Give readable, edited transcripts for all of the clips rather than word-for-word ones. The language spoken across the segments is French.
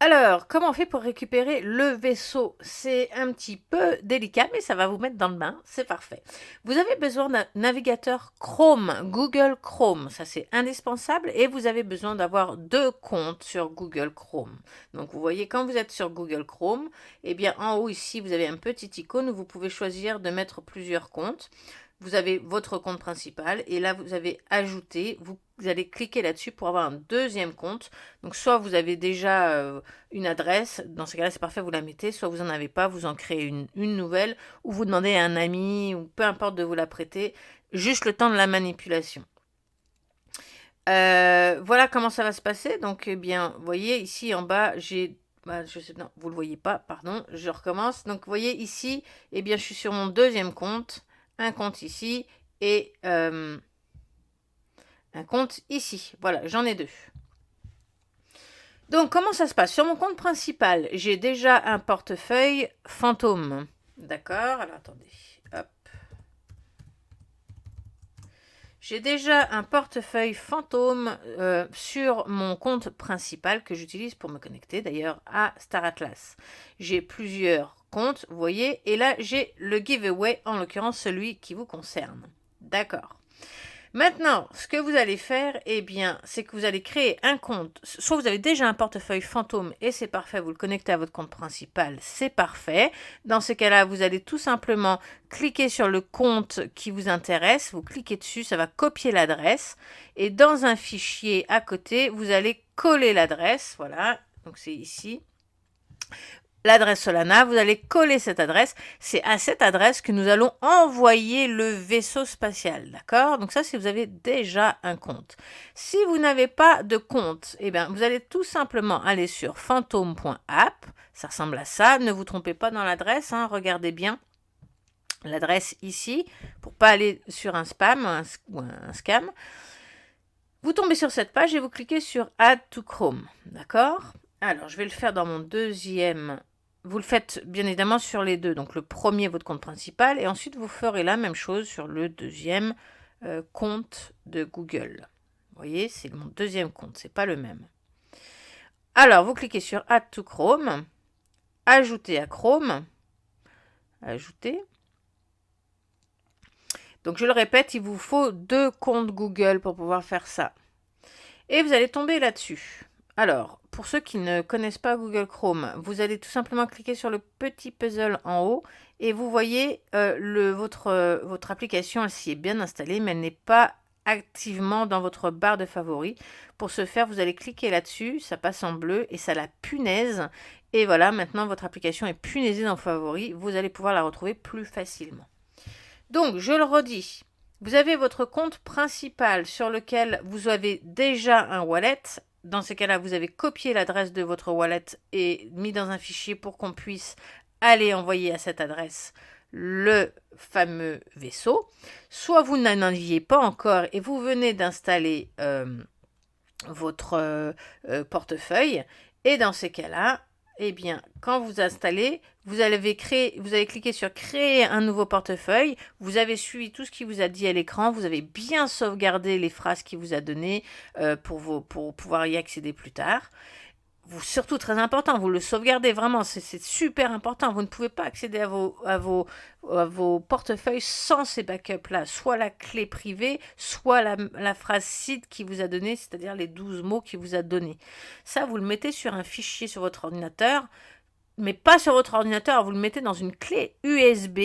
Alors, comment on fait pour récupérer le vaisseau? C'est un petit peu délicat, mais ça va vous mettre dans le bain, c'est parfait. Vous avez besoin d'un navigateur Chrome, Google Chrome, ça c'est indispensable, et vous avez besoin d'avoir 2 comptes sur Google Chrome. Donc vous voyez, quand vous êtes sur Google Chrome, eh bien en haut ici, vous avez un petit icône où vous pouvez choisir de mettre plusieurs comptes. Vous avez votre compte principal et là vous avez ajouté, vous allez cliquer là-dessus pour avoir un deuxième compte. Donc soit vous avez déjà une adresse, dans ce cas-là c'est parfait, vous la mettez, soit vous n'en avez pas, vous en créez une nouvelle, ou vous demandez à un ami, ou peu importe de vous la prêter, juste le temps de la manipulation. Voilà comment ça va se passer. Donc, eh bien, vous voyez ici en bas, j'ai, je sais, non, vous le voyez pas, pardon, je recommence. Donc, vous voyez ici, eh bien, je suis sur mon deuxième compte, un compte ici et un compte ici. Voilà, j'en ai 2. Donc, comment ça se passe? Sur mon compte principal, j'ai déjà un portefeuille fantôme. D'accord? Alors, attendez. Hop. J'ai déjà un portefeuille fantôme sur mon compte principal que j'utilise pour me connecter d'ailleurs à Star Atlas. J'ai plusieurs comptes, vous voyez, et là j'ai le giveaway, en l'occurrence celui qui vous concerne. D'accord. Maintenant, ce que vous allez faire, eh bien, c'est que vous allez créer un compte. Soit vous avez déjà un portefeuille fantôme et c'est parfait, vous le connectez à votre compte principal, c'est parfait. Dans ce cas-là, vous allez tout simplement cliquer sur le compte qui vous intéresse, vous cliquez dessus, ça va copier l'adresse. Et dans un fichier à côté, vous allez coller l'adresse, voilà, donc c'est ici. L'adresse Solana, vous allez coller cette adresse. C'est à cette adresse que nous allons envoyer le vaisseau spatial, d'accord? Donc ça, si vous avez déjà un compte. Si vous n'avez pas de compte, eh bien, vous allez tout simplement aller sur phantom.app. Ça ressemble à ça. Ne vous trompez pas dans l'adresse, hein, regardez bien l'adresse ici pour pas aller sur un spam ou un scam. Vous tombez sur cette page et vous cliquez sur Add to Chrome, d'accord? Alors, je vais le faire dans mon deuxième. Vous le faites bien évidemment sur les deux. Donc le premier, votre compte principal, et ensuite vous ferez la même chose sur le deuxième compte de Google. Vous voyez, c'est mon deuxième compte, c'est pas le même. Alors, vous cliquez sur Add to Chrome, ajouter à Chrome, ajouter. Donc je le répète, il vous faut 2 comptes Google pour pouvoir faire ça. Et vous allez tomber là-dessus. Alors, pour ceux qui ne connaissent pas Google Chrome, vous allez tout simplement cliquer sur le petit puzzle en haut et vous voyez votre application, elle s'y est bien installée, mais elle n'est pas activement dans votre barre de favoris. Pour ce faire, vous allez cliquer là-dessus, ça passe en bleu et ça la punaise. Et voilà, maintenant votre application est punaisée dans favoris, vous allez pouvoir la retrouver plus facilement. Donc, je le redis, vous avez votre compte principal sur lequel vous avez déjà un wallet. Dans ces cas-là, vous avez copié l'adresse de votre wallet et mis dans un fichier pour qu'on puisse aller envoyer à cette adresse le fameux vaisseau. Soit vous n'en aviez pas encore et vous venez d'installer votre portefeuille. Et dans ces cas-là, eh bien, quand vous installez, vous allez cliquer sur créer un nouveau portefeuille. Vous avez suivi tout ce qu'il vous a dit à l'écran. Vous avez bien sauvegardé les phrases qu'il vous a données pour pouvoir y accéder plus tard. Surtout très important, vous le sauvegardez vraiment, c'est super important. Vous ne pouvez pas accéder à vos portefeuilles sans ces backups-là. Soit la clé privée, soit la phrase seed qui vous a donné, c'est-à-dire les 12 mots qu'il vous a donné. Ça, vous le mettez sur un fichier sur votre ordinateur, mais pas sur votre ordinateur, vous le mettez dans une clé USB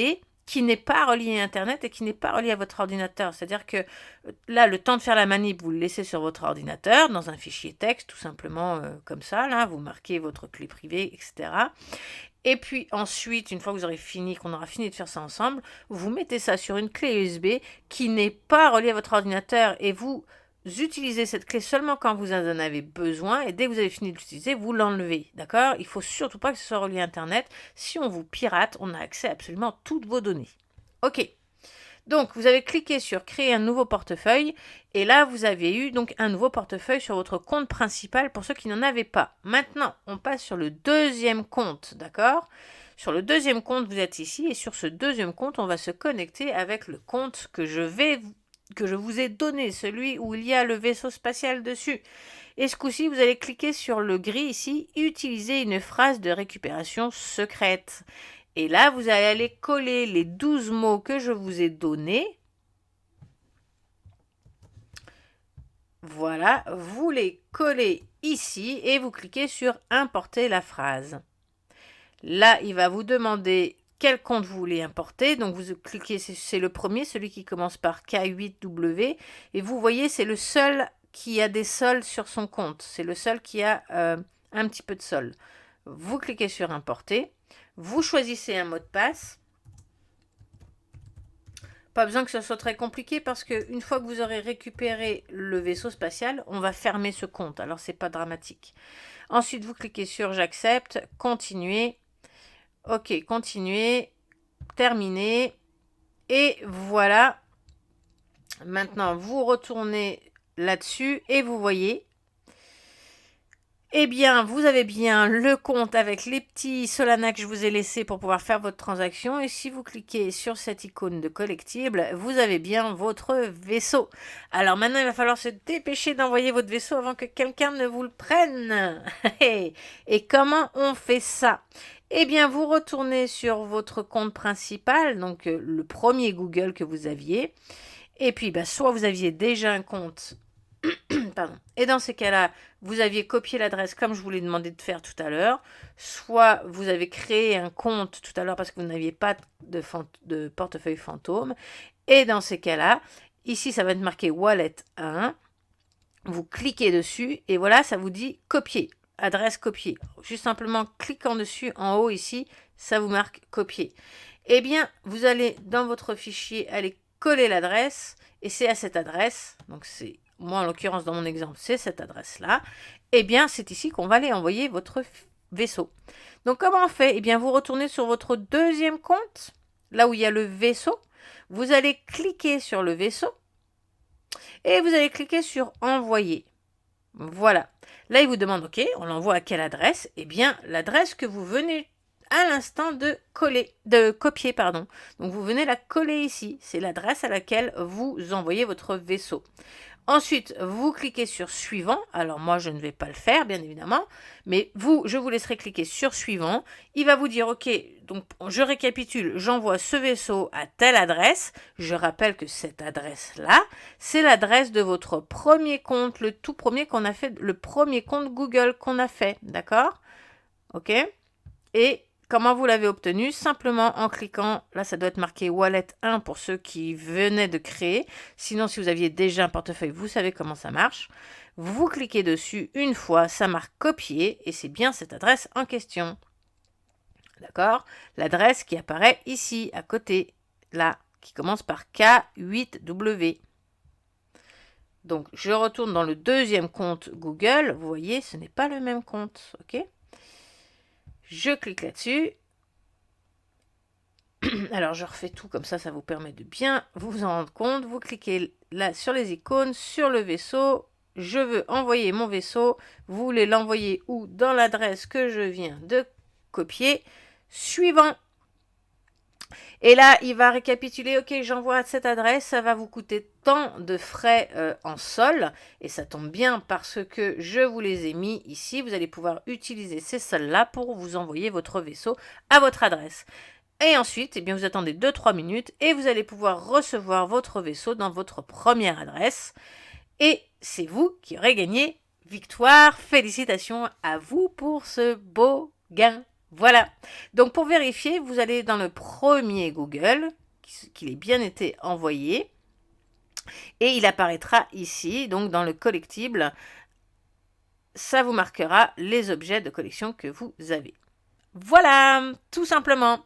qui n'est pas reliée à Internet et qui n'est pas reliée à votre ordinateur. C'est-à-dire que là, le temps de faire la manip, vous le laissez sur votre ordinateur, dans un fichier texte, tout simplement comme ça, là, vous marquez votre clé privée, etc. Et puis ensuite, une fois que vous aurez fini, qu'on aura fini de faire ça ensemble, vous mettez ça sur une clé USB qui n'est pas reliée à votre ordinateur et vous utilisez cette clé seulement quand vous en avez besoin et dès que vous avez fini de l'utiliser, vous l'enlevez, d'accord? Il ne faut surtout pas que ce soit relié à Internet. Si on vous pirate, on a accès à absolument toutes vos données. Ok. Donc, vous avez cliqué sur créer un nouveau portefeuille et là, vous avez eu donc un nouveau portefeuille sur votre compte principal pour ceux qui n'en avaient pas. Maintenant, on passe sur le deuxième compte, d'accord? Sur le deuxième compte, vous êtes ici et sur ce deuxième compte, on va se connecter avec le compte que je vais que je vous ai donné, celui où il y a le vaisseau spatial dessus. Et ce coup-ci, vous allez cliquer sur le gris ici, utiliser une phrase de récupération secrète. Et là, vous allez aller coller les 12 mots que je vous ai donnés. Voilà, vous les collez ici et vous cliquez sur importer la phrase. Là, il va vous demander quel compte vous voulez importer. Donc, vous cliquez, c'est le premier, celui qui commence par K8W. Et vous voyez, c'est le seul qui a des sols sur son compte. C'est le seul qui a un petit peu de sol. Vous cliquez sur importer. Vous choisissez un mot de passe. Pas besoin que ce soit très compliqué parce qu'une fois que vous aurez récupéré le vaisseau spatial, on va fermer ce compte. Alors, c'est pas dramatique. Ensuite, vous cliquez sur j'accepte, continuer. Ok, continuer, terminer. Et voilà. Maintenant, vous retournez là-dessus et vous voyez. Eh bien, vous avez bien le compte avec les petits Solana que je vous ai laissés pour pouvoir faire votre transaction. Et si vous cliquez sur cette icône de collectible, vous avez bien votre vaisseau. Alors maintenant, il va falloir se dépêcher d'envoyer votre vaisseau avant que quelqu'un ne vous le prenne. Et comment on fait ça? Eh bien, vous retournez sur votre compte principal, donc le premier Google que vous aviez. Et puis, soit vous aviez déjà un compte. Pardon. Et dans ces cas-là, vous aviez copié l'adresse comme je vous l'ai demandé de faire tout à l'heure, soit vous avez créé un compte tout à l'heure parce que vous n'aviez pas de portefeuille fantôme. Et dans ces cas-là, ici, ça va être marqué Wallet 1. Vous cliquez dessus et voilà, ça vous dit copier, adresse copier. Juste simplement cliquant dessus en haut ici, ça vous marque copier. Eh bien, vous allez dans votre fichier aller coller l'adresse et c'est à cette adresse, donc c'est moi en l'occurrence dans mon exemple, c'est cette adresse-là, eh bien c'est ici qu'on va aller envoyer votre vaisseau. Donc comment on fait? Eh bien vous retournez sur votre deuxième compte, là où il y a le vaisseau, vous allez cliquer sur le vaisseau et vous allez cliquer sur envoyer. Voilà. Là il vous demande ok, on l'envoie à quelle adresse? Eh bien l'adresse que vous venez à l'instant de copier, pardon. Donc vous venez la coller ici, c'est l'adresse à laquelle vous envoyez votre vaisseau. Ensuite, vous cliquez sur suivant. Alors moi, je ne vais pas le faire, bien évidemment. Mais vous, je vous laisserai cliquer sur suivant. Il va vous dire, ok, donc je récapitule, j'envoie ce vaisseau à telle adresse. Je rappelle que cette adresse-là, c'est l'adresse de votre premier compte, le tout premier qu'on a fait, le premier compte Google qu'on a fait, d'accord? Ok? Et comment vous l'avez obtenu? Simplement en cliquant, là ça doit être marqué Wallet 1 pour ceux qui venaient de créer. Sinon, si vous aviez déjà un portefeuille, vous savez comment ça marche. Vous cliquez dessus une fois, ça marque copier et c'est bien cette adresse en question. D'accord? L'adresse qui apparaît ici, à côté, là, qui commence par K8W. Donc, je retourne dans le deuxième compte Google. Vous voyez, ce n'est pas le même compte, ok? Je clique là-dessus. Alors, je refais tout comme ça vous permet de bien vous en rendre compte. Vous cliquez là sur les icônes, sur le vaisseau. Je veux envoyer mon vaisseau. Vous voulez l'envoyer où? Dans l'adresse que je viens de copier. Suivant. Et là, il va récapituler, ok, j'envoie à cette adresse, ça va vous coûter tant de frais en sol, et ça tombe bien parce que je vous les ai mis ici, vous allez pouvoir utiliser ces sols-là pour vous envoyer votre vaisseau à votre adresse. Et ensuite, eh bien, vous attendez 2-3 minutes et vous allez pouvoir recevoir votre vaisseau dans votre première adresse. Et c'est vous qui aurez gagné victoire. Félicitations à vous pour ce beau gain. Voilà. Donc pour vérifier, vous allez dans le premier Google, qu'il ait bien été envoyé. Et il apparaîtra ici, donc dans le collectible. Ça vous marquera les objets de collection que vous avez. Voilà, tout simplement.